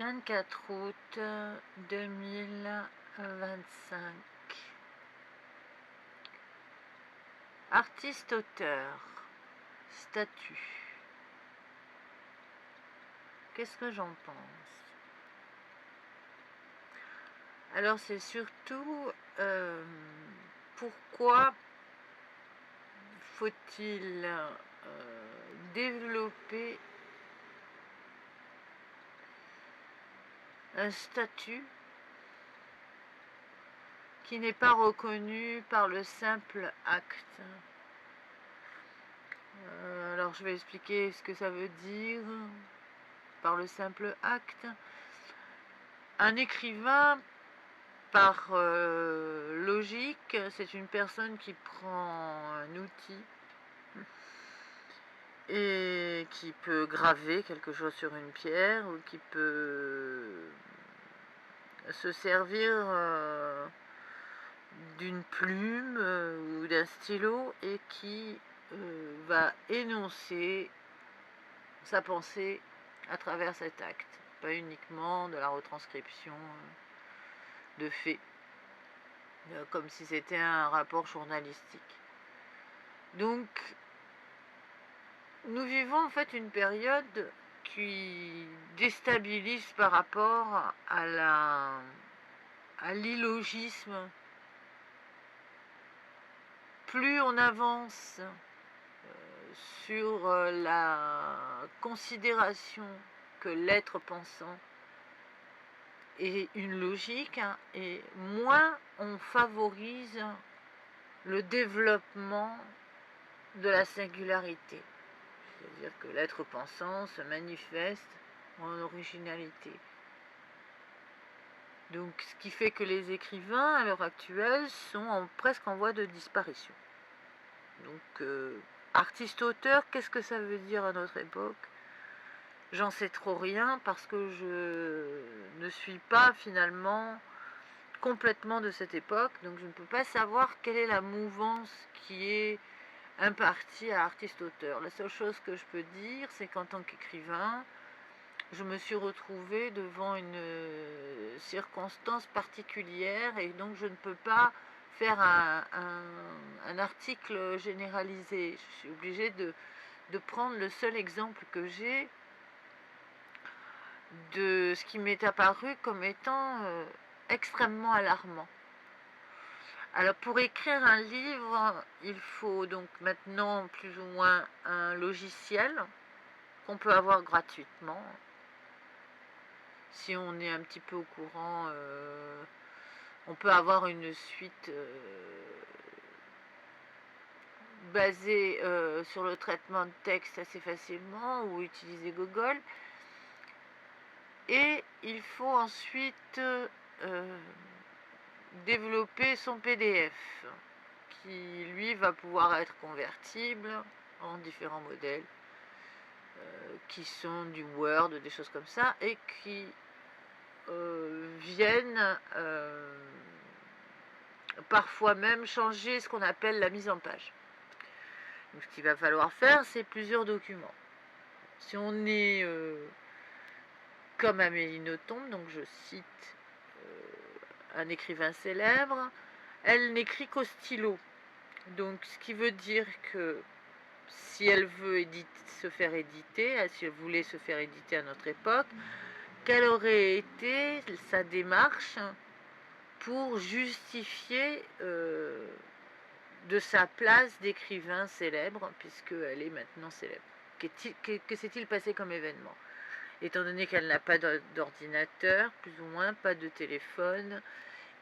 24 août 2025. Artiste-auteur. Statut. Qu'est-ce que j'en pense? Alors c'est surtout pourquoi faut-il développer un statut qui n'est pas reconnu par le simple acte. Alors je vais expliquer ce que ça veut dire par le simple acte. Un écrivain, par logique, c'est une personne qui prend un outil et qui peut graver quelque chose sur une pierre ou qui peut se servir d'une plume ou d'un stylo et qui va énoncer sa pensée à travers cet acte, pas uniquement de la retranscription de faits, comme si c'était un rapport journalistique. Donc, nous vivons en fait une période qui déstabilise par rapport à l'illogisme. Plus on avance sur la considération que l'être pensant est une logique, et moins on favorise le développement de la singularité. C'est-à-dire que l'être pensant se manifeste en originalité. Donc, ce qui fait que les écrivains, à l'heure actuelle, sont presque en voie de disparition. Donc, artiste-auteur, qu'est-ce que ça veut dire à notre époque? J'en sais trop rien parce que je ne suis pas finalement complètement de cette époque, donc je ne peux pas savoir quelle est la mouvance qui est impartie à artiste-auteur. La seule chose que je peux dire, c'est qu'en tant qu'écrivain, je me suis retrouvée devant une circonstance particulière et donc je ne peux pas faire un article généralisé. Je suis obligée de prendre le seul exemple que j'ai de ce qui m'est apparu comme étant extrêmement alarmant. Alors pour écrire un livre, il faut donc maintenant plus ou moins un logiciel qu'on peut avoir gratuitement. Si on est un petit peu au courant, on peut avoir une suite basée sur le traitement de texte assez facilement ou utiliser Google. Et il faut ensuite développer son PDF qui lui va pouvoir être convertible en différents modèles qui sont du Word, des choses comme ça, et qui viennent parfois même changer ce qu'on appelle la mise en page. Donc, ce qu'il va falloir faire, c'est plusieurs documents. Si on est comme Amélie Nothomb, donc je cite un écrivain célèbre, elle n'écrit qu'au stylo. Donc, ce qui veut dire que si elle veut se faire éditer, si elle voulait se faire éditer à notre époque, quelle aurait été sa démarche pour justifier de sa place d'écrivain célèbre, puisqu'elle est maintenant célèbre. Que s'est-il passé comme événement? Étant donné qu'elle n'a pas d'ordinateur, plus ou moins, pas de téléphone,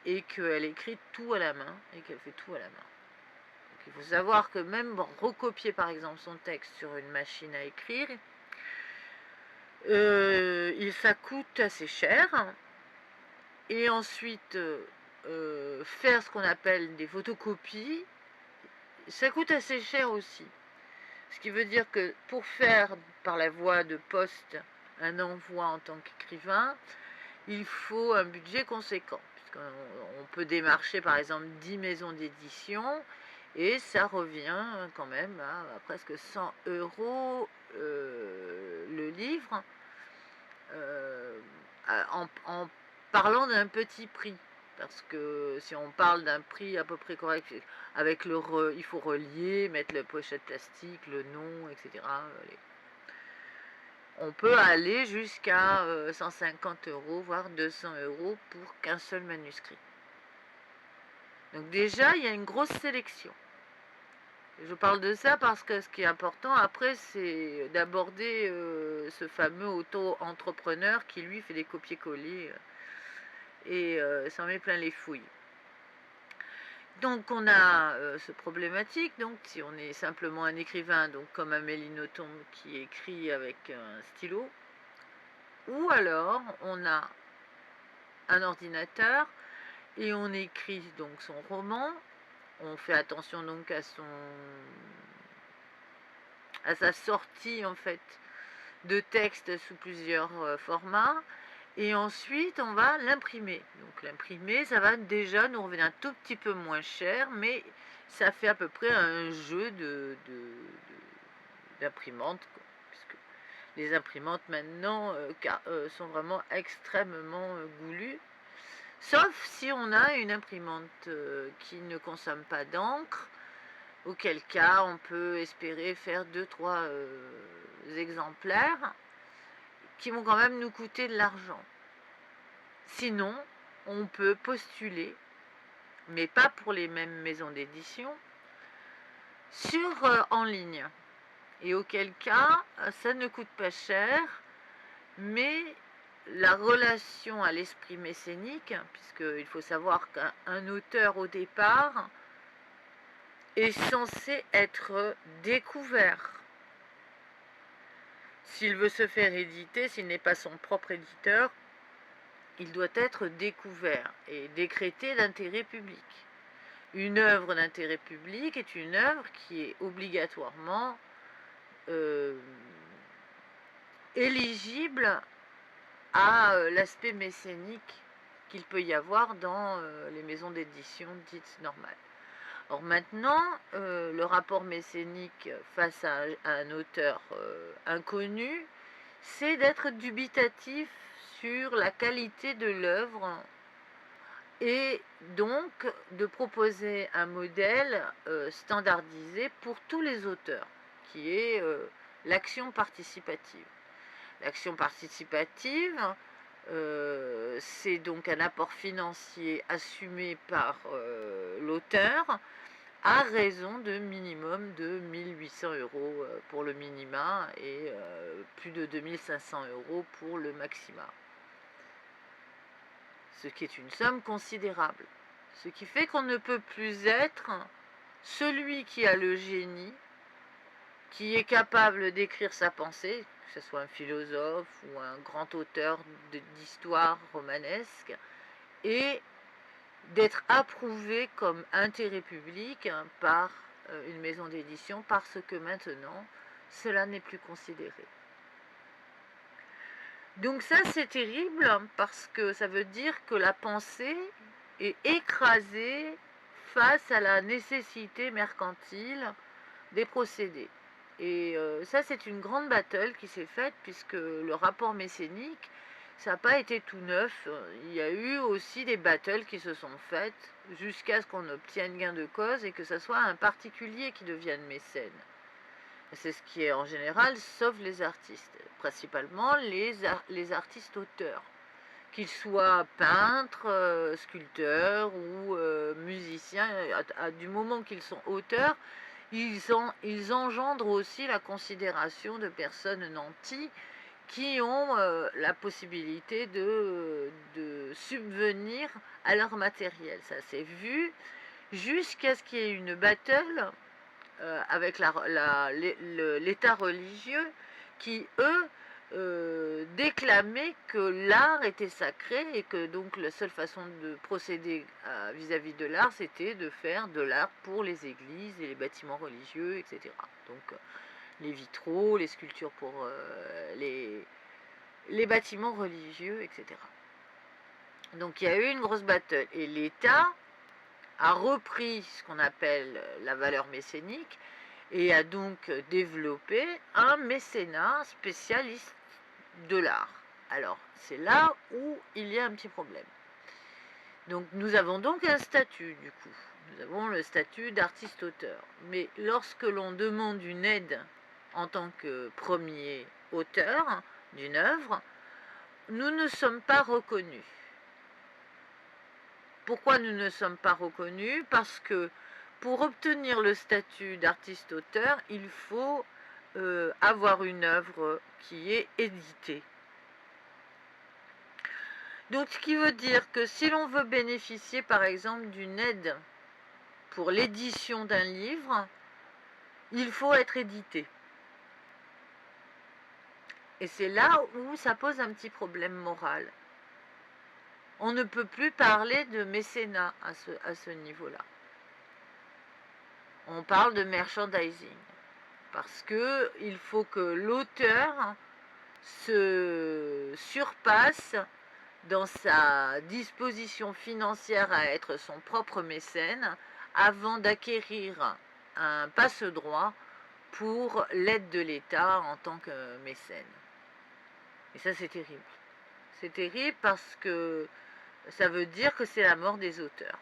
et qu'elle écrit tout à la main, et qu'elle fait tout à la main. Donc, il faut savoir que même recopier par exemple son texte sur une machine à écrire, ça coûte assez cher, et ensuite faire ce qu'on appelle des photocopies, ça coûte assez cher aussi. Ce qui veut dire que pour faire par la voie de poste un envoi en tant qu'écrivain, il faut un budget conséquent, puisqu'on peut démarcher par exemple 10 maisons d'édition et ça revient quand même à presque 100 € le livre, en parlant d'un petit prix. Parce que si on parle d'un prix à peu près correct, avec il faut relier, mettre la pochette plastique, le nom, etc. On peut aller jusqu'à 150 €, voire 200 € pour qu'un seul manuscrit. Donc déjà, il y a une grosse sélection. Je parle de ça parce que ce qui est important après, c'est d'aborder ce fameux auto-entrepreneur qui lui fait des copier-coller et s'en met plein les fouilles. Donc on a ce problématique, donc si on est simplement un écrivain, donc comme Amélie Nothomb qui écrit avec un stylo, ou alors on a un ordinateur et on écrit donc son roman, on fait attention donc à sa sortie en fait de texte sous plusieurs formats, et ensuite on va l'imprimer. Donc l'imprimer, ça va déjà nous revenir un tout petit peu moins cher, mais ça fait à peu près un jeu d'imprimante, puisque les imprimantes maintenant sont vraiment extrêmement goulues, sauf si on a une imprimante qui ne consomme pas d'encre, auquel cas on peut espérer faire 2-3 exemplaires qui vont quand même nous coûter de l'argent. Sinon, on peut postuler, mais pas pour les mêmes maisons d'édition, en ligne. Et auquel cas, ça ne coûte pas cher, mais la relation à l'esprit mécénique, puisqu'il faut savoir qu'un auteur au départ est censé être découvert. S'il veut se faire éditer, s'il n'est pas son propre éditeur, il doit être découvert et décrété d'intérêt public. Une œuvre d'intérêt public est une œuvre qui est obligatoirement éligible à l'aspect mécénique qu'il peut y avoir dans les maisons d'édition dites normales. Or maintenant, le rapport mécénique face à un auteur inconnu, c'est d'être dubitatif sur la qualité de l'œuvre et donc de proposer un modèle standardisé pour tous les auteurs, qui est l'action participative. L'action participative, c'est donc un apport financier assumé par l'auteur à raison de minimum de 1800 € pour le minima et plus de 2500 € pour le maxima. Ce qui est une somme considérable. Ce qui fait qu'on ne peut plus être celui qui a le génie, qui est capable d'écrire sa pensée, que ce soit un philosophe ou un grand auteur d'histoire romanesque, et d'être approuvé comme intérêt public par une maison d'édition, parce que maintenant, cela n'est plus considéré. Donc ça, c'est terrible, parce que ça veut dire que la pensée est écrasée face à la nécessité mercantile des procédés. Et ça, c'est une grande battle qui s'est faite, puisque le rapport mécénique, ça n'a pas été tout neuf. Il y a eu aussi des battles qui se sont faites jusqu'à ce qu'on obtienne gain de cause et que ce soit un particulier qui devienne mécène. C'est ce qui est en général, sauf les artistes, principalement les artistes auteurs, qu'ils soient peintres, sculpteurs ou musiciens. Du moment qu'ils sont auteurs, ils engendrent aussi la considération de personnes nanties qui ont la possibilité de subvenir à leur matériel. Ça s'est vu jusqu'à ce qu'il y ait une battle avec l'État religieux qui, eux, déclamaient que l'art était sacré et que donc la seule façon de procéder vis-à-vis de l'art, c'était de faire de l'art pour les églises et les bâtiments religieux, etc. Donc les vitraux, les sculptures pour les bâtiments religieux, etc. Donc il y a eu une grosse battle et l'État a repris ce qu'on appelle la valeur mécénique et a donc développé un mécénat spécialiste de l'art. Alors, c'est là où il y a un petit problème. Donc, nous avons donc un statut, du coup. Nous avons le statut d'artiste-auteur. Mais lorsque l'on demande une aide en tant que premier auteur d'une œuvre, nous ne sommes pas reconnus. Pourquoi nous ne sommes pas reconnus? Parce que pour obtenir le statut d'artiste-auteur, il faut avoir une œuvre qui est éditée. Donc, ce qui veut dire que si l'on veut bénéficier, par exemple, d'une aide pour l'édition d'un livre, il faut être édité. Et c'est là où ça pose un petit problème moral. On ne peut plus parler de mécénat à ce niveau-là. On parle de merchandising. Parce qu'il faut que l'auteur se surpasse dans sa disposition financière à être son propre mécène avant d'acquérir un passe-droit pour l'aide de l'État en tant que mécène. Et ça, c'est terrible. C'est terrible parce que ça veut dire que c'est la mort des auteurs.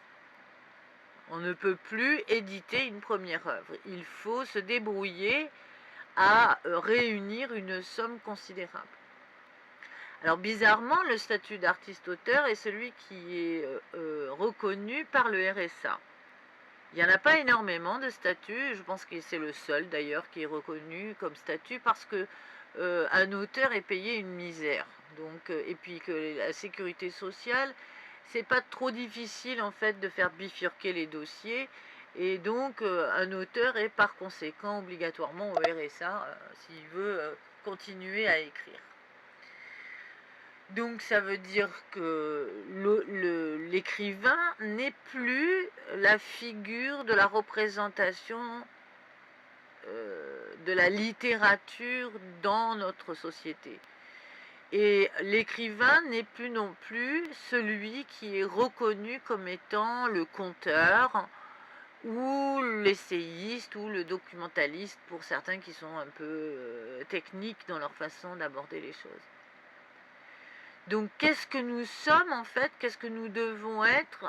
On ne peut plus éditer une première œuvre. Il faut se débrouiller à réunir une somme considérable. Alors bizarrement, le statut d'artiste-auteur est celui qui est reconnu par le RSA. Il n'y en a pas énormément de statuts, je pense que c'est le seul d'ailleurs qui est reconnu comme statut parce que un auteur est payé une misère. Donc, et puis que la sécurité sociale, c'est pas trop difficile en fait de faire bifurquer les dossiers. Et donc un auteur est par conséquent obligatoirement au RSA s'il veut continuer à écrire. Donc ça veut dire que l'écrivain n'est plus la figure de la représentation de la littérature dans notre société. Et l'écrivain n'est plus non plus celui qui est reconnu comme étant le conteur ou l'essayiste ou le documentaliste pour certains qui sont un peu techniques dans leur façon d'aborder les choses. Donc qu'est-ce que nous sommes en fait, qu'est-ce que nous devons être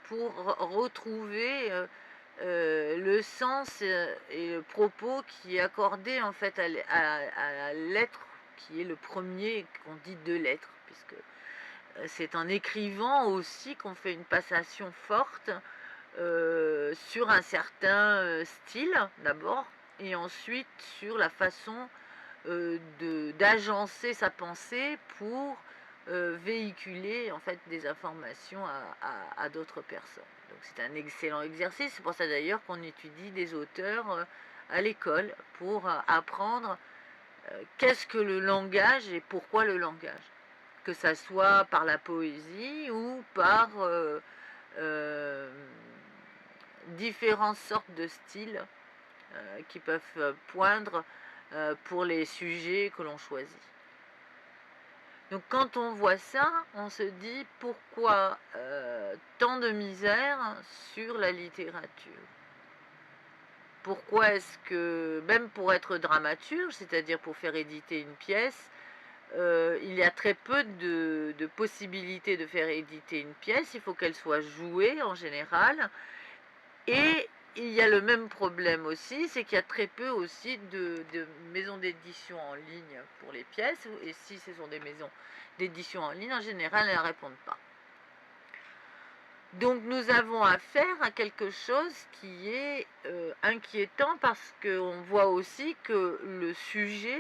pour retrouver le sens et le propos qui est accordé en fait à l'être qui est le premier qu'on dit de l'être, puisque c'est en écrivant aussi qu'on fait une passation forte sur un certain style d'abord, et ensuite sur la façon d'agencer sa pensée pour véhiculer en fait des informations à d'autres personnes. Donc c'est un excellent exercice, c'est pour ça d'ailleurs qu'on étudie des auteurs à l'école pour apprendre qu'est-ce que le langage et pourquoi le langage, que ça soit par la poésie ou par différentes sortes de styles qui peuvent poindre pour les sujets que l'on choisit. Donc quand on voit ça, on se dit pourquoi tant de misère sur la littérature? Pourquoi est-ce que, même pour être dramaturge, c'est-à-dire pour faire éditer une pièce, il y a très peu de possibilités de faire éditer une pièce, il faut qu'elle soit jouée en général, et il y a le même problème aussi, c'est qu'il y a très peu aussi de maisons d'édition en ligne pour les pièces, et si ce sont des maisons d'édition en ligne, en général, elles ne répondent pas. Donc nous avons affaire à quelque chose qui est inquiétant parce qu'on voit aussi que le sujet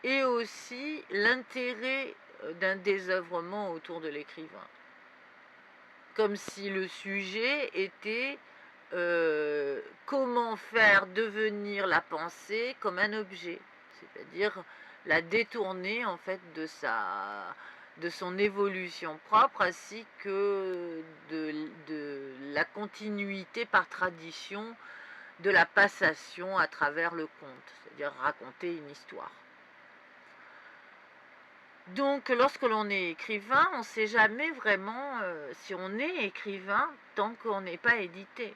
est aussi l'intérêt d'un désœuvrement autour de l'écrivain. Comme si le sujet était comment faire devenir la pensée comme un objet, c'est-à-dire la détourner en fait de son évolution propre ainsi que de la continuité par tradition de la passation à travers le conte, c'est-à-dire raconter une histoire. Donc lorsque l'on est écrivain, on ne sait jamais vraiment si on est écrivain tant qu'on n'est pas édité.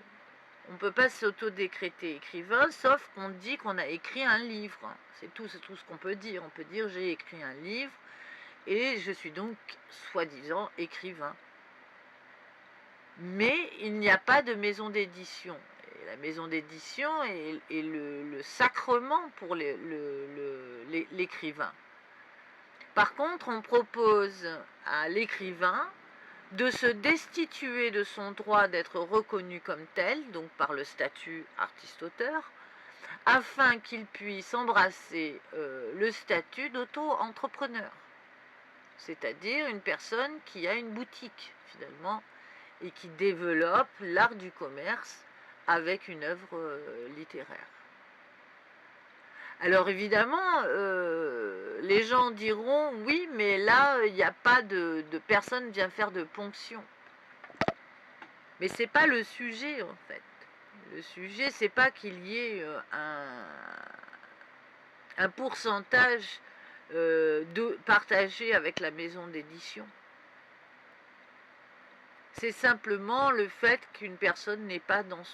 On ne peut pas s'auto-décréter écrivain, sauf qu'on dit qu'on a écrit un livre. C'est tout ce qu'on peut dire. On peut dire j'ai écrit un livre et je suis donc soi-disant écrivain. Mais il n'y a pas de maison d'édition. Et la maison d'édition est le sacrement pour l'écrivain. Par contre, on propose à l'écrivain de se destituer de son droit d'être reconnu comme tel, donc par le statut artiste-auteur, afin qu'il puisse embrasser le statut d'auto-entrepreneur, c'est-à-dire une personne qui a une boutique, finalement, et qui développe l'art du commerce avec une œuvre littéraire. Alors évidemment, les gens diront, oui, mais là, il n'y a pas de personne vient faire de ponction. Mais c'est pas le sujet, en fait. Le sujet, c'est pas qu'il y ait un pourcentage partagé avec la maison d'édition. C'est simplement le fait qu'une personne n'est pas dans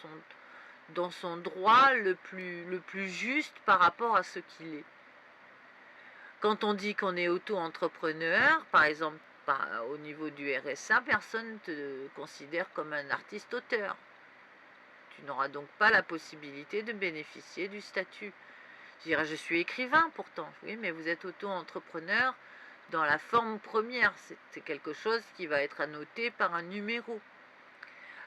son droit le plus juste par rapport à ce qu'il est. Quand on dit qu'on est auto-entrepreneur, par exemple au niveau du RSA, personne ne te considère comme un artiste-auteur. Tu n'auras donc pas la possibilité de bénéficier du statut. Je dirais, je suis écrivain pourtant. Oui, mais vous êtes auto-entrepreneur dans la forme première. C'est quelque chose qui va être annoté par un numéro.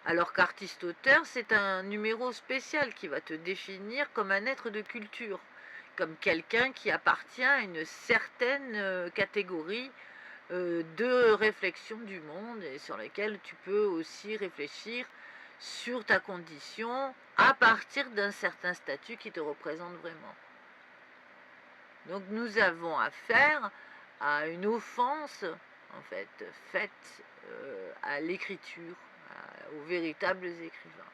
Alors qu'artiste-auteur, c'est un numéro spécial qui va te définir comme un être de culture, comme quelqu'un qui appartient à une certaine catégorie de réflexion du monde et sur lesquelles tu peux aussi réfléchir sur ta condition à partir d'un certain statut qui te représente vraiment. Donc nous avons affaire à une offense, en fait, faite à l'écriture, aux véritables écrivains.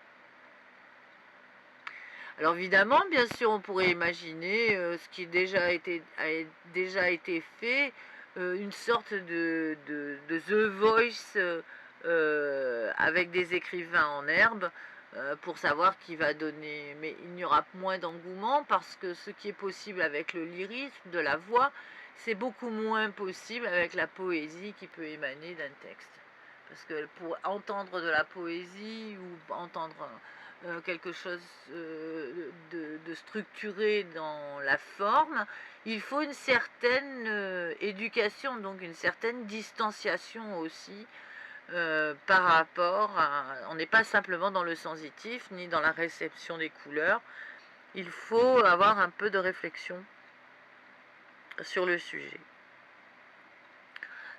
Alors évidemment, bien sûr, on pourrait imaginer ce qui a déjà été fait, une sorte de The Voice avec des écrivains en herbe, pour savoir qui va donner. Mais il n'y aura moins d'engouement parce que ce qui est possible avec le lyrisme, de la voix, c'est beaucoup moins possible avec la poésie qui peut émaner d'un texte. Parce que pour entendre de la poésie ou entendre quelque chose de structuré dans la forme, il faut une certaine éducation, donc une certaine distanciation aussi par rapport à... On n'est pas simplement dans le sensitif, ni dans la réception des couleurs. Il faut avoir un peu de réflexion sur le sujet.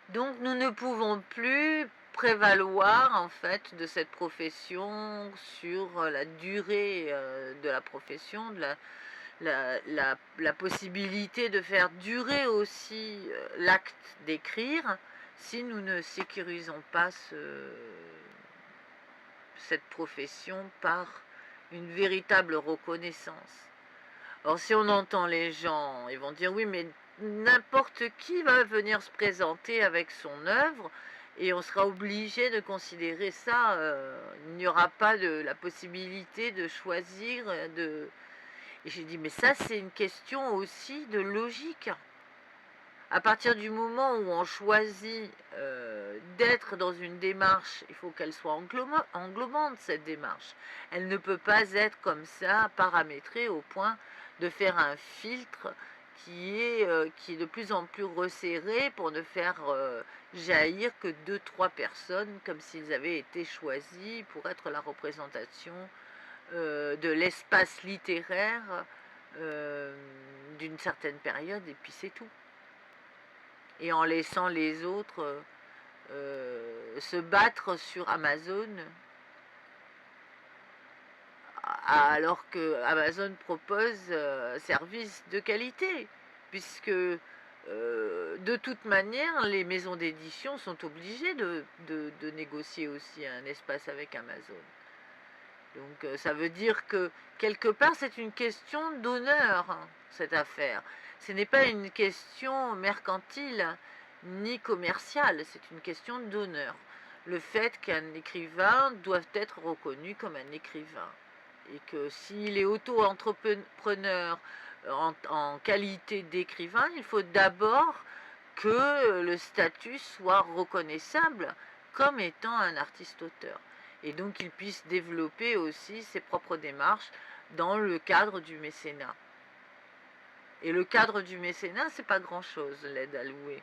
Donc nous ne pouvons plus prévaloir en fait de cette profession sur la durée de la profession, de la possibilité de faire durer aussi l'acte d'écrire si nous ne sécurisons pas cette profession par une véritable reconnaissance. Or si on entend les gens, ils vont dire oui mais n'importe qui va venir se présenter avec son œuvre et on sera obligé de considérer ça, il n'y aura pas la possibilité de choisir, Et j'ai dit, mais ça c'est une question aussi de logique. À partir du moment où on choisit d'être dans une démarche, il faut qu'elle soit englobante, cette démarche. Elle ne peut pas être comme ça, paramétrée au point de faire un filtre qui est de plus en plus resserré pour ne faire jaillir que 2-3 personnes comme s'ils avaient été choisis pour être la représentation de l'espace littéraire d'une certaine période, et puis c'est tout. Et en laissant les autres se battre sur Amazon, alors que Amazon propose un service de qualité, puisque de toute manière, les maisons d'édition sont obligées de négocier aussi un espace avec Amazon. Donc ça veut dire que quelque part c'est une question d'honneur, hein, cette affaire. Ce n'est pas une question mercantile ni commerciale, c'est une question d'honneur. Le fait qu'un écrivain doit être reconnu comme un écrivain. Et que s'il est auto-entrepreneur en qualité d'écrivain, il faut d'abord que le statut soit reconnaissable comme étant un artiste-auteur. Et donc qu'il puisse développer aussi ses propres démarches dans le cadre du mécénat. Et le cadre du mécénat, c'est pas grand-chose, l'aide allouée.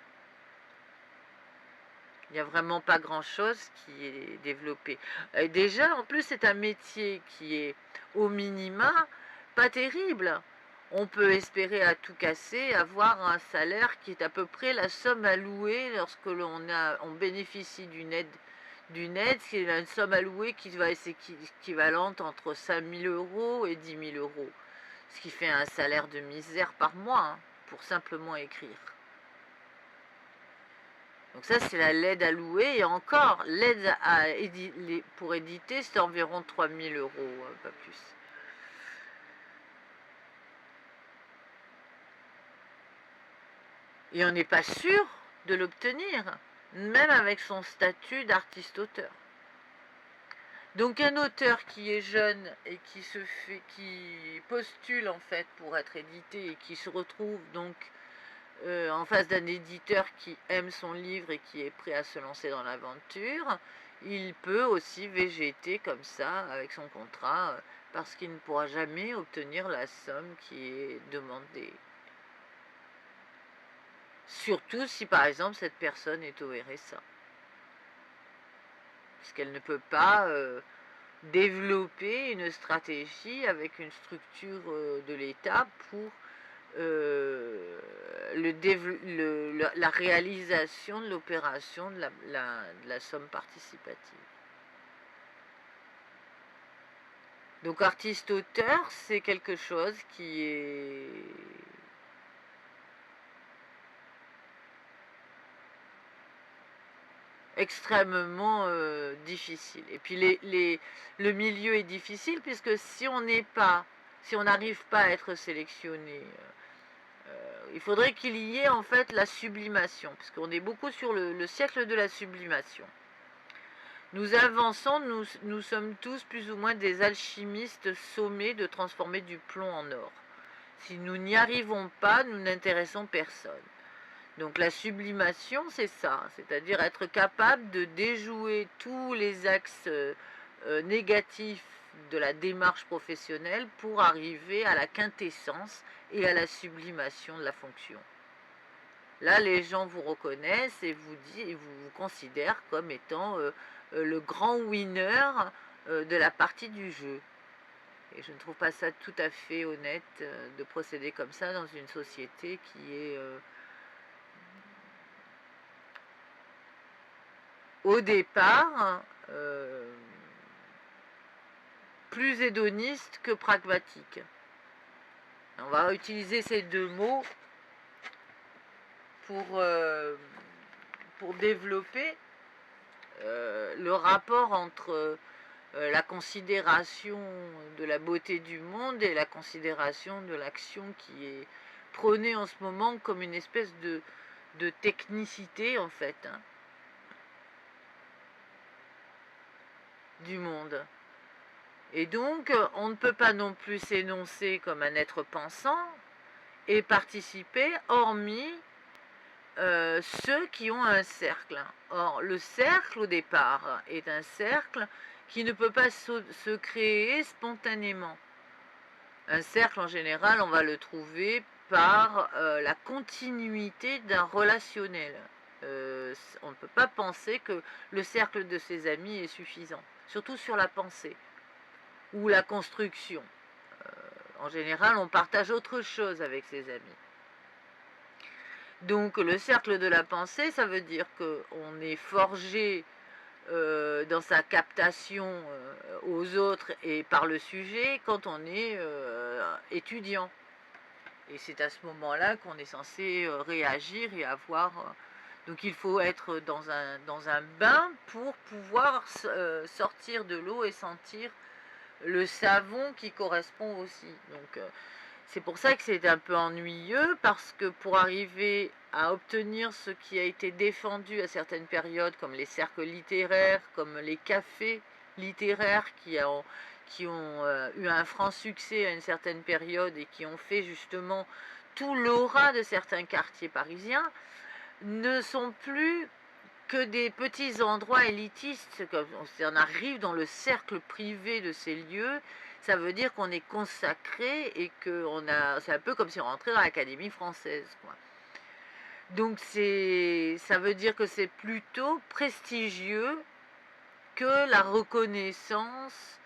Il n'y a vraiment pas grand-chose qui est développé. Et déjà, en plus, c'est un métier qui est au minima pas terrible. On peut espérer à tout casser avoir un salaire qui est à peu près la somme allouée lorsque on bénéficie d'une aide, c'est une somme allouée qui va être équivalente entre 5 000 euros et 10 000 euros. Ce qui fait un salaire de misère par mois, hein, pour simplement écrire. Donc ça, c'est l'aide allouée. Et encore, l'aide pour éditer, c'est environ 3 000 euros, pas plus. Et on n'est pas sûr de l'obtenir, même avec son statut d'artiste-auteur. Donc un auteur qui est jeune et qui postule en fait pour être édité et qui se retrouve donc en face d'un éditeur qui aime son livre et qui est prêt à se lancer dans l'aventure, il peut aussi végéter comme ça avec son contrat parce qu'il ne pourra jamais obtenir la somme qui est demandée. Surtout si par exemple cette personne est au RSA. Parce qu'elle ne peut pas développer une stratégie avec une structure de l'État pour la réalisation de l'opération de la somme participative. Donc artiste-auteur, c'est quelque chose qui est extrêmement difficile. Et puis le milieu est difficile puisque si on n'arrive pas à être sélectionné, il faudrait qu'il y ait en fait la sublimation, puisqu'on est beaucoup sur le siècle de la sublimation. Nous avançons, nous sommes tous plus ou moins des alchimistes sommés de transformer du plomb en or. Si nous n'y arrivons pas, nous n'intéressons personne. Donc la sublimation, c'est ça, c'est-à-dire être capable de déjouer tous les axes négatifs de la démarche professionnelle pour arriver à la quintessence et à la sublimation de la fonction. Là, les gens vous reconnaissent et vous considèrent comme étant le grand winner de la partie du jeu. Et je ne trouve pas ça tout à fait honnête de procéder comme ça dans une société qui est au départ plus hédoniste que pragmatique. On va utiliser ces deux mots pour développer le rapport entre la considération de la beauté du monde et la considération de l'action qui est prônée en ce moment comme une espèce de technicité en fait, hein, du monde. Et donc on ne peut pas non plus s'énoncer comme un être pensant et participer hormis ceux qui ont un cercle. Or le cercle au départ est un cercle qui ne peut pas se créer spontanément. Un cercle en général on va le trouver par la continuité d'un relationnel. On ne peut pas penser que le cercle de ses amis est suffisant, surtout sur la pensée ou la construction. En général, on partage autre chose avec ses amis. Donc le cercle de la pensée, ça veut dire qu'on est forgé dans sa captation aux autres et par le sujet quand on est étudiant. Et c'est à ce moment-là qu'on est censé réagir et avoir... donc il faut être dans un bain pour pouvoir sortir de l'eau et sentir le savon qui correspond aussi. Donc c'est pour ça que c'est un peu ennuyeux, parce que pour arriver à obtenir ce qui a été défendu à certaines périodes, comme les cercles littéraires, comme les cafés littéraires qui ont eu un franc succès à une certaine période et qui ont fait justement tout l'aura de certains quartiers parisiens, ne sont plus que des petits endroits élitistes. Comme on arrive dans le cercle privé de ces lieux, ça veut dire qu'on est consacré et c'est un peu comme si on rentrait dans l'Académie française, quoi. Donc ça veut dire que c'est plutôt prestigieux que la reconnaissance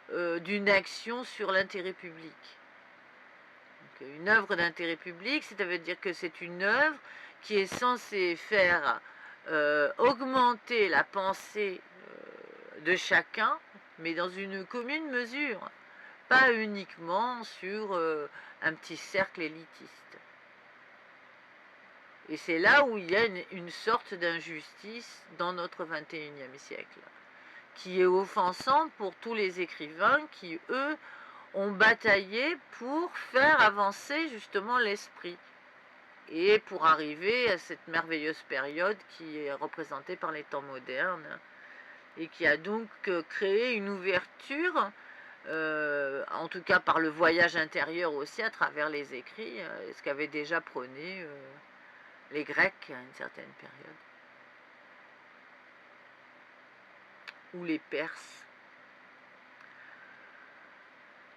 d'une action sur l'intérêt public. Donc, une œuvre d'intérêt public, ça veut dire que c'est une œuvre qui est censée faire augmenter la pensée de chacun, mais dans une commune mesure, pas uniquement sur un petit cercle élitiste. Et c'est là où il y a une sorte d'injustice dans notre 21e siècle, qui est offensant pour tous les écrivains qui, eux, ont bataillé pour faire avancer justement l'esprit et pour arriver à cette merveilleuse période qui est représentée par les temps modernes et qui a donc créé une ouverture, en tout cas par le voyage intérieur aussi à travers les écrits, ce qu'avaient déjà prôné les Grecs à une certaine période, ou les Perses.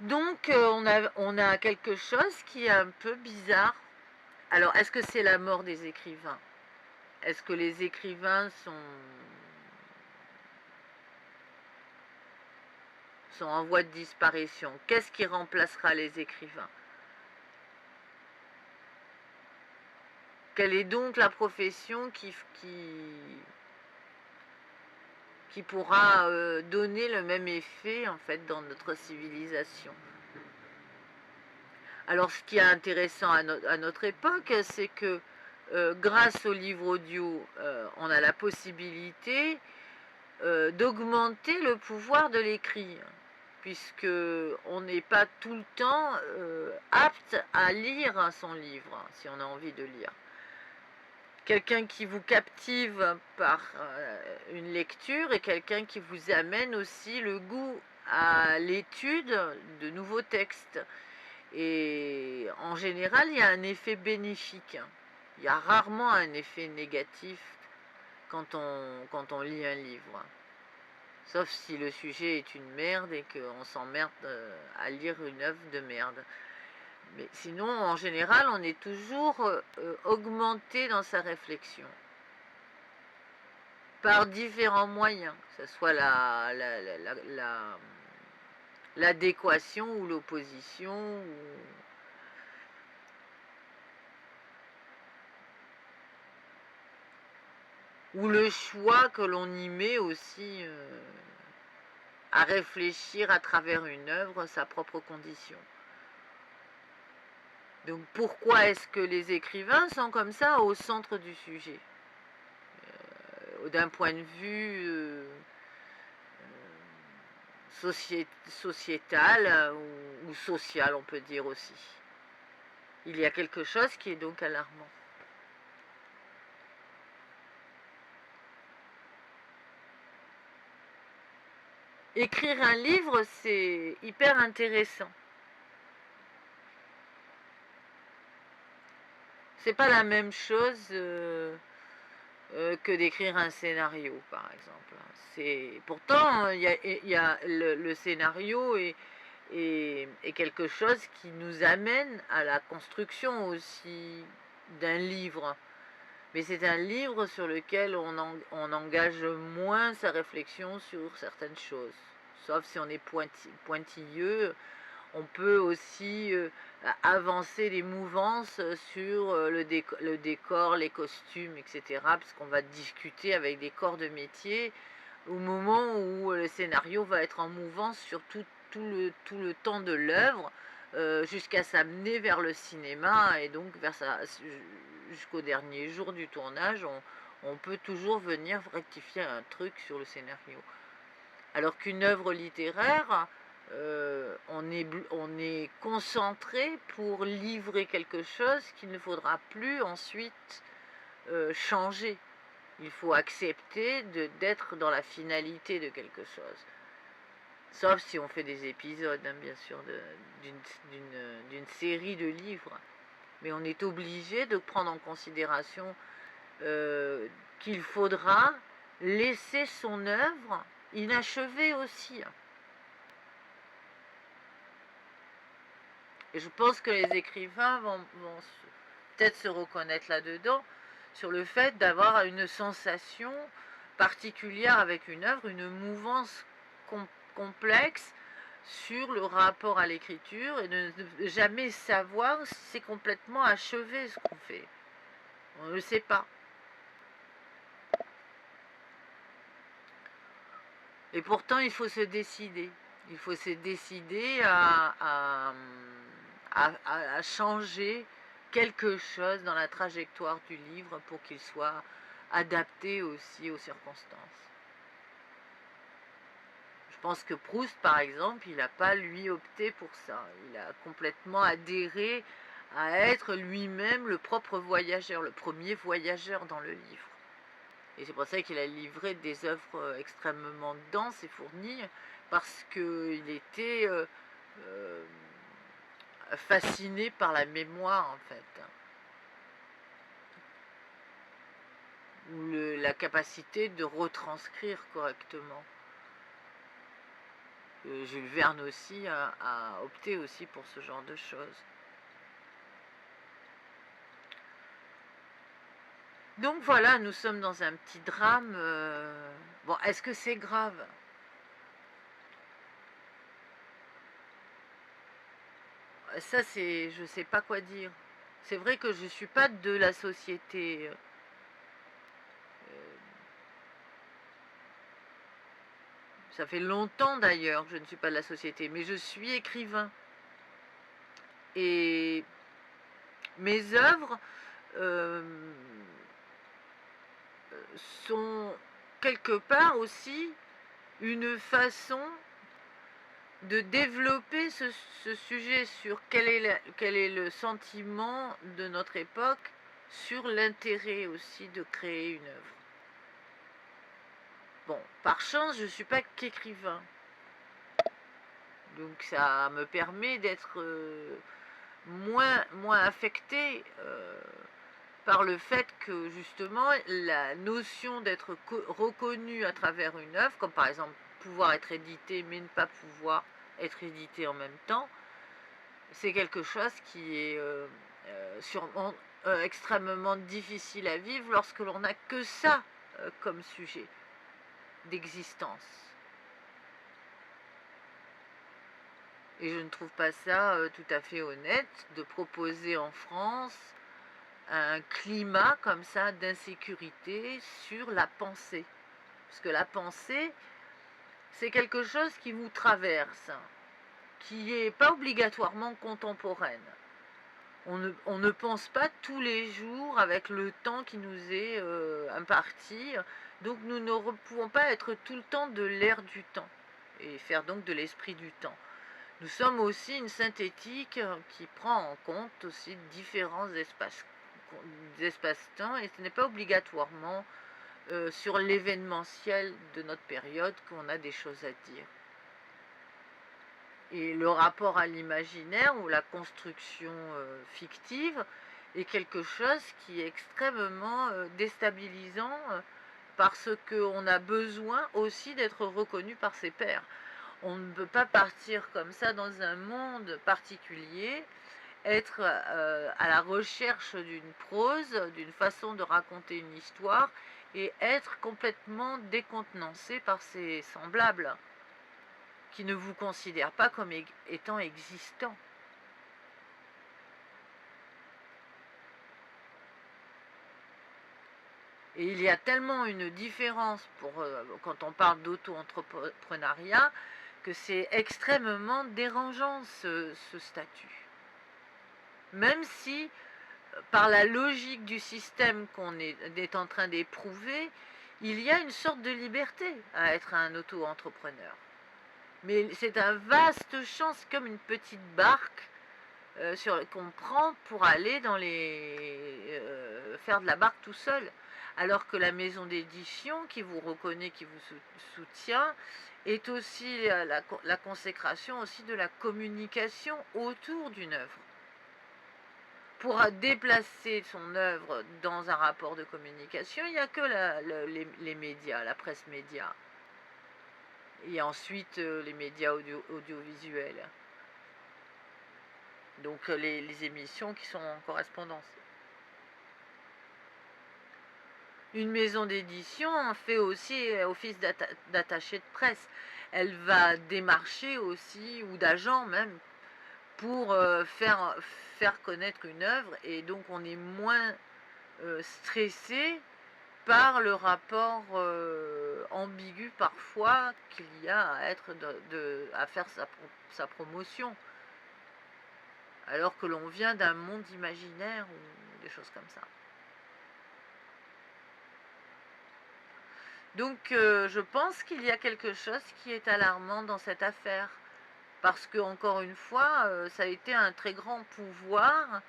Donc on a quelque chose qui est un peu bizarre. Alors, est-ce que c'est la mort des écrivains? Est-ce que les écrivains sont en voie de disparition? Qu'est-ce qui remplacera les écrivains? Quelle est donc la profession qui pourra donner le même effet en fait dans notre civilisation? Alors ce qui est intéressant à notre époque, c'est que grâce au livre audio, on a la possibilité d'augmenter le pouvoir de l'écrit, puisque on n'est pas tout le temps apte à lire son livre, si on a envie de lire. Quelqu'un qui vous captive par une lecture et quelqu'un qui vous amène aussi le goût à l'étude de nouveaux textes. Et en général, il y a un effet bénéfique. Il y a rarement un effet négatif quand on lit un livre. Sauf si le sujet est une merde et qu'on s'emmerde à lire une œuvre de merde. Mais sinon, en général, on est toujours augmenté dans sa réflexion. Par différents moyens, que ce soit l'adéquation ou l'opposition. Ou le choix que l'on y met aussi à réfléchir à travers une œuvre sa propre condition. Donc pourquoi est-ce que les écrivains sont comme ça au centre du sujet d'un point de vue sociétal ou social, on peut dire aussi. Il y a quelque chose qui est donc alarmant. Écrire un livre, c'est hyper intéressant. C'est pas la même chose que d'écrire un scénario, par exemple. Pourtant, il y a le scénario est quelque chose qui nous amène à la construction aussi d'un livre. Mais c'est un livre sur lequel on engage moins sa réflexion sur certaines choses. Sauf si on est pointilleux, on peut aussi avancer les mouvances sur le décor, les costumes, etc. Parce qu'on va discuter avec des corps de métier au moment où le scénario va être en mouvance sur tout le temps de l'œuvre, jusqu'à s'amener vers le cinéma et donc jusqu'au dernier jour du tournage, on peut toujours venir rectifier un truc sur le scénario. Alors qu'une œuvre littéraire, on est concentré pour livrer quelque chose qu'il ne faudra plus ensuite changer. Il faut accepter d'être dans la finalité de quelque chose. Sauf si on fait des épisodes, hein, bien sûr, d'une série de livres. Mais on est obligé de prendre en considération qu'il faudra laisser son œuvre inachevée aussi. Et je pense que les écrivains vont peut-être se reconnaître là-dedans, sur le fait d'avoir une sensation particulière avec une œuvre, une mouvance complexe sur le rapport à l'écriture, et de ne jamais savoir si c'est complètement achevé ce qu'on fait. On ne le sait pas. Et pourtant, il faut se décider. Il faut se décider à changer quelque chose dans la trajectoire du livre pour qu'il soit adapté aussi aux circonstances. Je pense que Proust, par exemple, il n'a pas, lui, opté pour ça. Il a complètement adhéré à être lui-même le propre voyageur, le premier voyageur dans le livre. Et c'est pour ça qu'il a livré des œuvres extrêmement denses et fournies, parce qu'il était fasciné par la mémoire, en fait. Ou la capacité de retranscrire correctement. Jules Verne aussi a opté aussi pour ce genre de choses. Donc voilà, nous sommes dans un petit drame. Bon, est-ce que c'est grave? Ça, c'est, je sais pas quoi dire. C'est vrai que je suis pas de la société. Ça fait longtemps d'ailleurs que je ne suis pas de la société, mais je suis écrivain. Et mes œuvres sont quelque part aussi une façon de développer ce sujet sur quel est le sentiment de notre époque, sur l'intérêt aussi de créer une œuvre. Bon, par chance, je ne suis pas qu'écrivain. Donc ça me permet d'être moins affecté par le fait que justement la notion d'être reconnu à travers une œuvre, comme par exemple pouvoir être édité mais ne pas pouvoir être édité en même temps, c'est quelque chose qui est sûrement extrêmement difficile à vivre lorsque l'on n'a que ça comme sujet d'existence. Et je ne trouve pas ça tout à fait honnête de proposer en France un climat comme ça d'insécurité sur la pensée. Parce que la pensée, c'est quelque chose qui vous traverse, qui n'est pas obligatoirement contemporaine. On ne pense pas tous les jours avec le temps qui nous est imparti, donc nous ne pouvons pas être tout le temps de l'air du temps, et faire donc de l'esprit du temps. Nous sommes aussi une synthétique qui prend en compte aussi différents espaces-temps, et ce n'est pas obligatoirement sur l'événementiel de notre période qu'on a des choses à dire. Et le rapport à l'imaginaire ou la construction fictive est quelque chose qui est extrêmement déstabilisant parce qu'on a besoin aussi d'être reconnu par ses pairs. On ne peut pas partir comme ça dans un monde particulier, être à la recherche d'une prose, d'une façon de raconter une histoire et être complètement décontenancé par ses semblables qui ne vous considèrent pas comme étant existants. Et il y a tellement une différence quand on parle d'auto-entrepreneuriat que c'est extrêmement dérangeant ce statut. Même si, par la logique du système qu'on est en train d'éprouver, il y a une sorte de liberté à être un auto-entrepreneur. Mais c'est un vaste champ, c'est comme une petite barque qu'on prend pour aller faire de la barque tout seul. Alors que la maison d'édition qui vous reconnaît, qui vous soutient, est aussi la consécration aussi de la communication autour d'une œuvre. pour déplacer son œuvre dans un rapport de communication, il n'y a que les médias, la presse média. Et ensuite les médias audiovisuels. Donc les émissions qui sont en correspondance. Une maison d'édition fait aussi office d'attaché de presse. Elle va démarcher aussi, ou d'agent même, pour faire connaître une œuvre, et donc on est moins stressé par le rapport ambigu parfois qu'il y a à être à faire sa promotion, alors que l'on vient d'un monde imaginaire ou des choses comme ça. Donc je pense qu'il y a quelque chose qui est alarmant dans cette affaire, parce que encore une fois, ça a été un très grand pouvoir,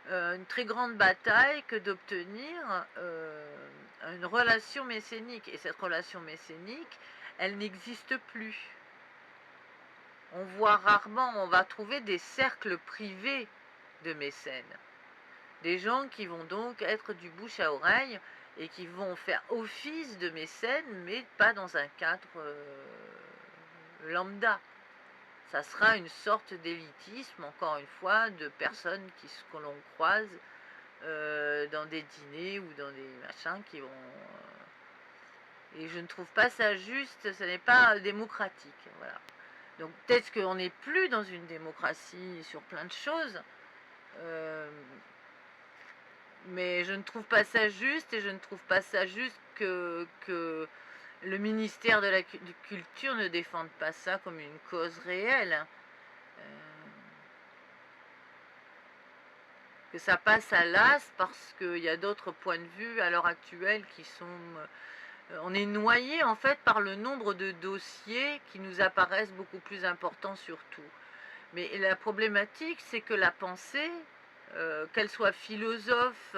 une très grande bataille que d'obtenir une relation mécénique. Et cette relation mécénique, elle n'existe plus. On voit rarement, on va trouver des cercles privés de mécènes. Des gens qui vont donc être du bouche à oreille et qui vont faire office de mécènes, mais pas dans un cadre lambda. Ça sera une sorte d'élitisme, encore une fois, de personnes que l'on croise dans des dîners ou dans des machins qui vont... et je ne trouve pas ça juste, ce n'est pas démocratique. Voilà. Donc peut-être qu'on n'est plus dans une démocratie sur plein de choses, mais je ne trouve pas ça juste, et je ne trouve pas ça juste que le ministère de la Culture ne défende pas ça comme une cause réelle. Que ça passe à l'as parce qu'il y a d'autres points de vue à l'heure actuelle qui sont... on est noyé en fait par le nombre de dossiers qui nous apparaissent beaucoup plus importants surtout. Mais la problématique, c'est que la pensée, qu'elle soit philosophe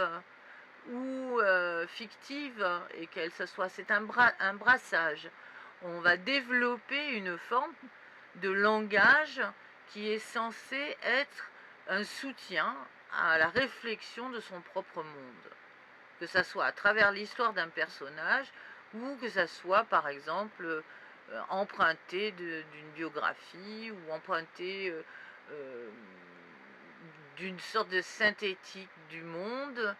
ou fictive, et qu'elle soit, c'est un brassage. On va développer une forme de langage qui est censé être un soutien à la réflexion de son propre monde, que ça soit à travers l'histoire d'un personnage, ou que ça soit par exemple emprunté d'une biographie, ou emprunté d'une sorte de synthétique du monde,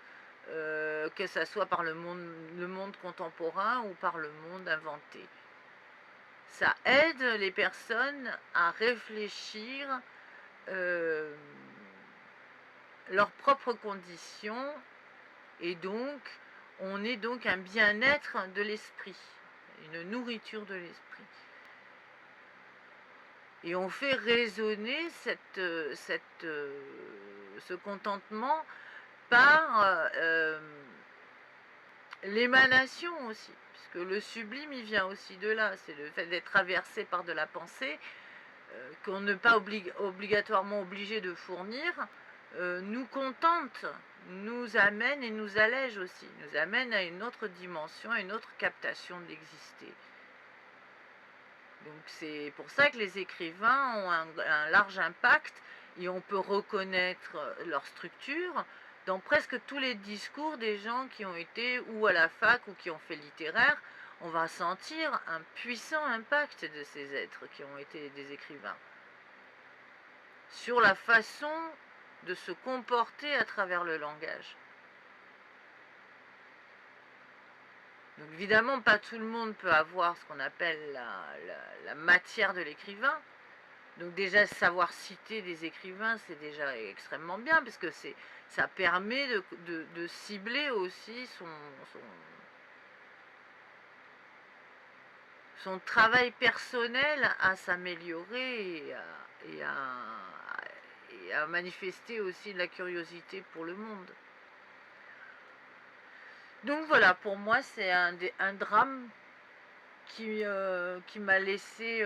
que ça soit par le monde contemporain ou par le monde inventé. Ça aide les personnes à réfléchir leurs propres conditions, et donc on est donc un bien-être de l'esprit, une nourriture de l'esprit. Et on fait résonner ce contentement par l'émanation aussi, puisque le sublime, il vient aussi de là, c'est le fait d'être traversé par de la pensée, qu'on n'est pas obligatoirement obligé de fournir, nous contente, nous amène et nous allège aussi, nous amène à une autre dimension, à une autre captation d'exister. Donc c'est pour ça que les écrivains ont un large impact, et on peut reconnaître leur structure dans presque tous les discours des gens qui ont été ou à la fac ou qui ont fait littéraire. On va sentir un puissant impact de ces êtres qui ont été des écrivains sur la façon de se comporter à travers le langage. Donc évidemment, pas tout le monde peut avoir ce qu'on appelle la matière de l'écrivain. Donc déjà, savoir citer des écrivains, c'est déjà extrêmement bien, parce que ça permet de cibler aussi son travail personnel à s'améliorer et à manifester aussi de la curiosité pour le monde. Donc voilà, pour moi, c'est un drame qui m'a laissé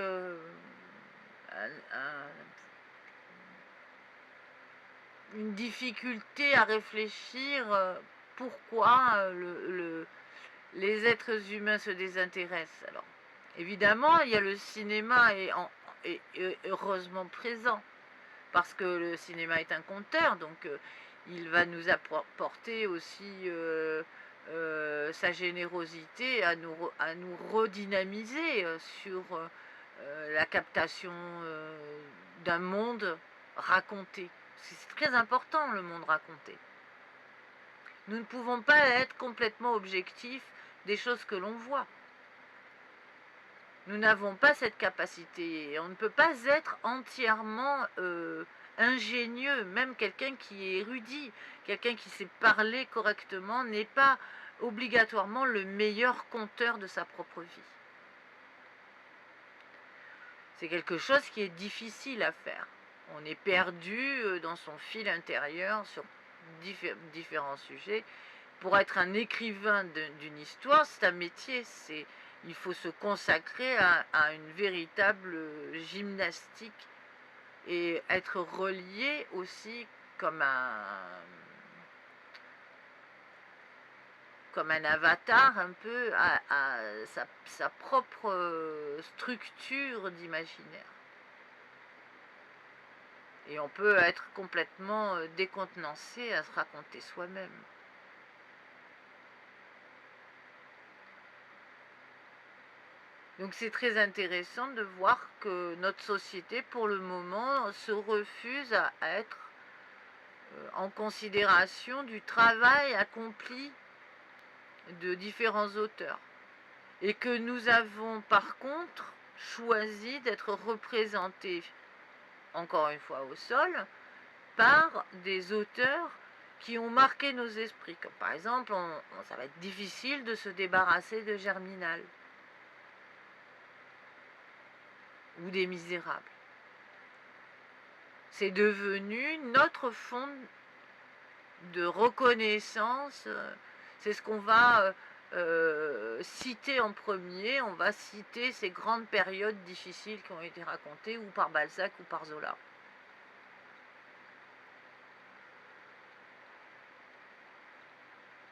une difficulté à réfléchir pourquoi les êtres humains se désintéressent. Alors, évidemment, il y a le cinéma est heureusement présent, parce que le cinéma est un conteur, donc il va nous apporter aussi sa générosité à nous redynamiser sur la captation d'un monde raconté. C'est très important, le monde raconté. Nous ne pouvons pas être complètement objectifs des choses que l'on voit. Nous n'avons pas cette capacité. On ne peut pas être entièrement ingénieux. Même quelqu'un qui est érudit, quelqu'un qui sait parler correctement, n'est pas obligatoirement le meilleur conteur de sa propre vie. C'est quelque chose qui est difficile à faire. On est perdu dans son fil intérieur sur différents sujets. Pour être un écrivain d'une histoire, c'est un métier. Il faut se consacrer à une véritable gymnastique et être relié aussi comme un avatar un peu à sa propre structure d'imaginaire. Et on peut être complètement décontenancé à se raconter soi-même. Donc c'est très intéressant de voir que notre société, pour le moment, se refuse à être en considération du travail accompli de différents auteurs. Et que nous avons par contre choisi d'être représentés, encore une fois au sol, par des auteurs qui ont marqué nos esprits. Comme par exemple, ça va être difficile de se débarrasser de Germinal ou des Misérables. C'est devenu notre fond de reconnaissance. C'est ce qu'on va citer en premier. On va citer ces grandes périodes difficiles qui ont été racontées ou par Balzac ou par Zola.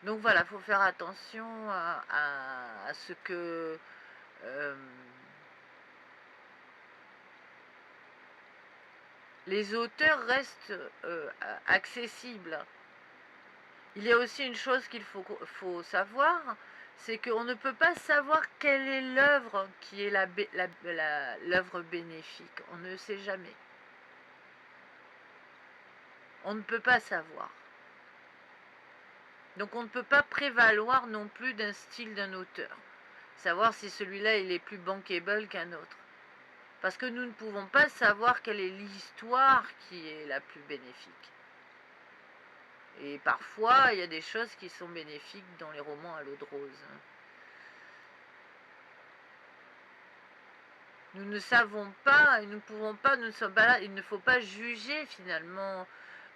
Donc voilà, il faut faire attention à ce que les auteurs restent accessibles. Il y a aussi une chose qu'il faut savoir, c'est qu'on ne peut pas savoir quelle est l'œuvre qui est l'œuvre bénéfique. On ne sait jamais. On ne peut pas savoir. Donc on ne peut pas prévaloir non plus d'un style d'un auteur. Savoir si celui-là il est plus bankable qu'un autre. Parce que nous ne pouvons pas savoir quelle est l'histoire qui est la plus bénéfique. Et parfois, il y a des choses qui sont bénéfiques dans les romans à l'eau de rose. Nous ne savons pas, nous ne pouvons pas, nous ne sommes pas là, il ne faut pas juger finalement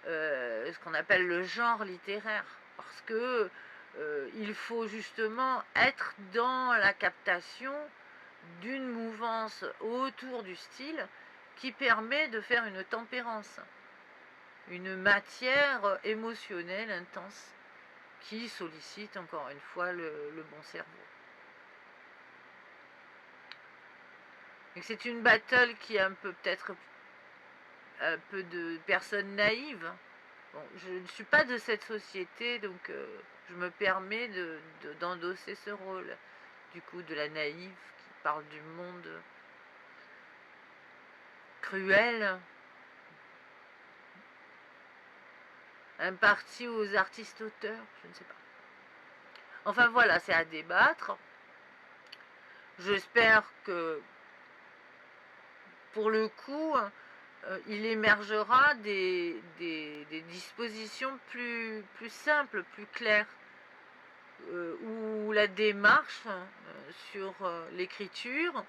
ce qu'on appelle le genre littéraire. Parce que il faut justement être dans la captation d'une mouvance autour du style qui permet de faire une tempérance, une matière émotionnelle intense qui sollicite encore une fois le bon cerveau. C'est une battle qui a peut-être un peu de personnes naïves. Bon, je ne suis pas de cette société, donc je me permets d'endosser ce rôle, du coup, de la naïve qui parle du monde cruel, imparti aux artistes-auteurs, je ne sais pas. Enfin voilà, c'est à débattre. J'espère que, pour le coup, il émergera des dispositions plus simples, plus claires, où la démarche sur l'écriture,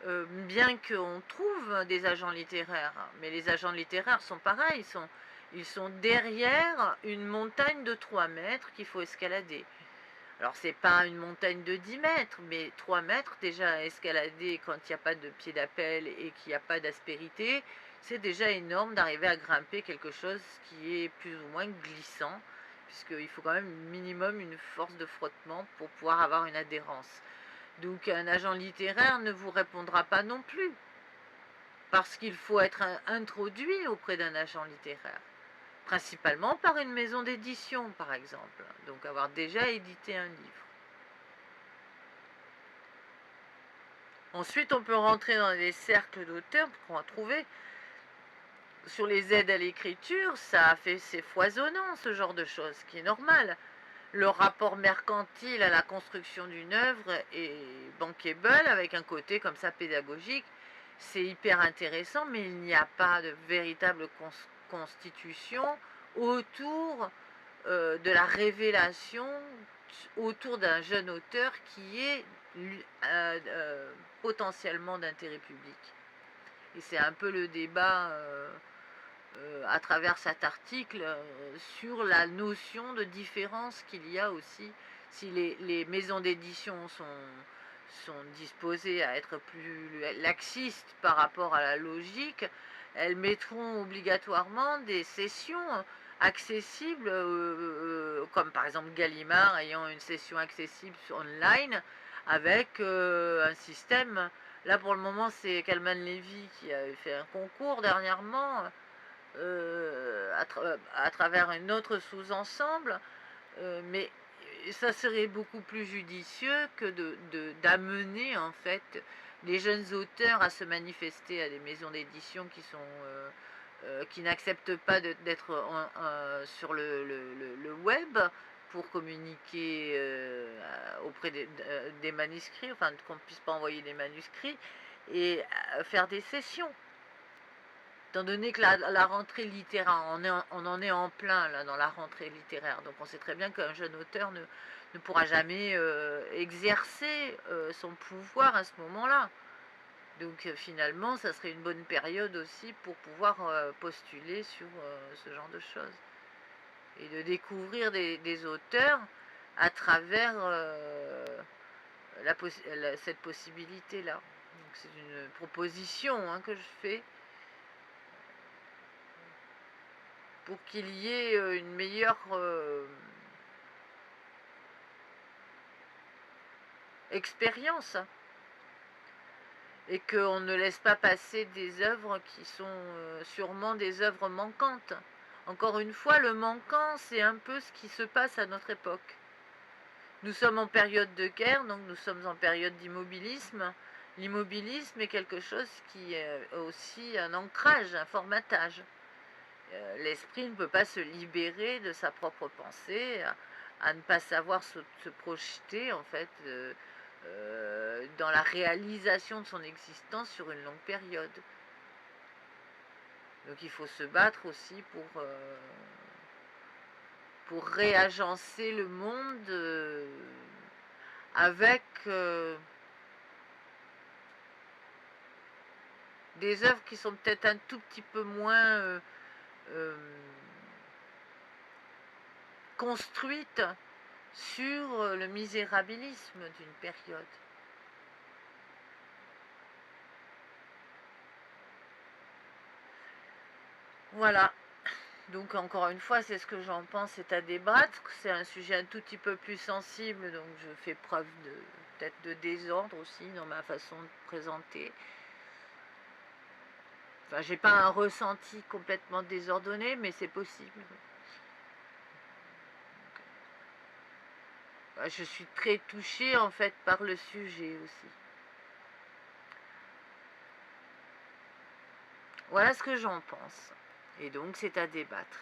bien qu'on trouve des agents littéraires, mais les agents littéraires sont pareils, ils sont derrière une montagne de 3 mètres qu'il faut escalader. Alors c'est pas une montagne de 10 mètres, mais 3 mètres déjà à escalader quand il n'y a pas de pied d'appel et qu'il n'y a pas d'aspérité, c'est déjà énorme d'arriver à grimper quelque chose qui est plus ou moins glissant, puisqu'il faut quand même minimum une force de frottement pour pouvoir avoir une adhérence. Donc un agent littéraire ne vous répondra pas non plus, parce qu'il faut être introduit auprès d'un agent littéraire. principalement par une maison d'édition, par exemple, donc avoir déjà édité un livre. Ensuite, on peut rentrer dans des cercles d'auteurs qu'on va trouver. Sur les aides à l'écriture, c'est foisonnant, ce genre de choses, ce qui est normal. Le rapport mercantile à la construction d'une œuvre est bankable, avec un côté comme ça pédagogique. C'est hyper intéressant, mais il n'y a pas de véritable constitution autour de la révélation, autour d'un jeune auteur qui est potentiellement d'intérêt public. Et c'est un peu le débat à travers cet article sur la notion de différence qu'il y a aussi. Si les maisons d'édition sont disposées à être plus laxistes par rapport à la logique, elles mettront obligatoirement des sessions accessibles, comme par exemple Gallimard ayant une session accessible online avec un système. Là pour le moment c'est Kalman Levy qui avait fait un concours dernièrement à travers un autre sous-ensemble, mais ça serait beaucoup plus judicieux que d'amener en fait les jeunes auteurs à se manifester à des maisons d'édition qui n'acceptent pas d'être sur le web pour communiquer auprès des manuscrits, enfin qu'on ne puisse pas envoyer des manuscrits et faire des sessions. Étant donné que la rentrée littéraire, on en est en plein là dans la rentrée littéraire, donc on sait très bien qu'un jeune auteur ne pourra jamais exercer son pouvoir à ce moment-là. Donc finalement, ça serait une bonne période aussi pour pouvoir postuler sur ce genre de choses. Et de découvrir des auteurs à travers cette possibilité-là. Donc c'est une proposition que je fais pour qu'il y ait une meilleure expérience et qu'on ne laisse pas passer des œuvres qui sont sûrement des œuvres manquantes. Encore une fois, le manquant, c'est un peu ce qui se passe à notre époque. Nous sommes en période de guerre, donc nous sommes en période d'immobilisme. L'immobilisme est quelque chose qui est aussi un ancrage, un formatage. L'esprit ne peut pas se libérer de sa propre pensée, à ne pas savoir se projeter en fait dans la réalisation de son existence sur une longue période. Donc il faut se battre aussi pour réagencer le monde avec des œuvres qui sont peut-être un tout petit peu moins construites sur le misérabilisme d'une période. Voilà. Donc encore une fois, c'est ce que j'en pense, c'est à débattre. C'est un sujet un tout petit peu plus sensible, donc je fais preuve peut-être de désordre aussi dans ma façon de présenter. Enfin, j'ai pas un ressenti complètement désordonné, mais c'est possible. Je suis très touchée en fait par le sujet aussi. Voilà ce que j'en pense. Et donc c'est à débattre.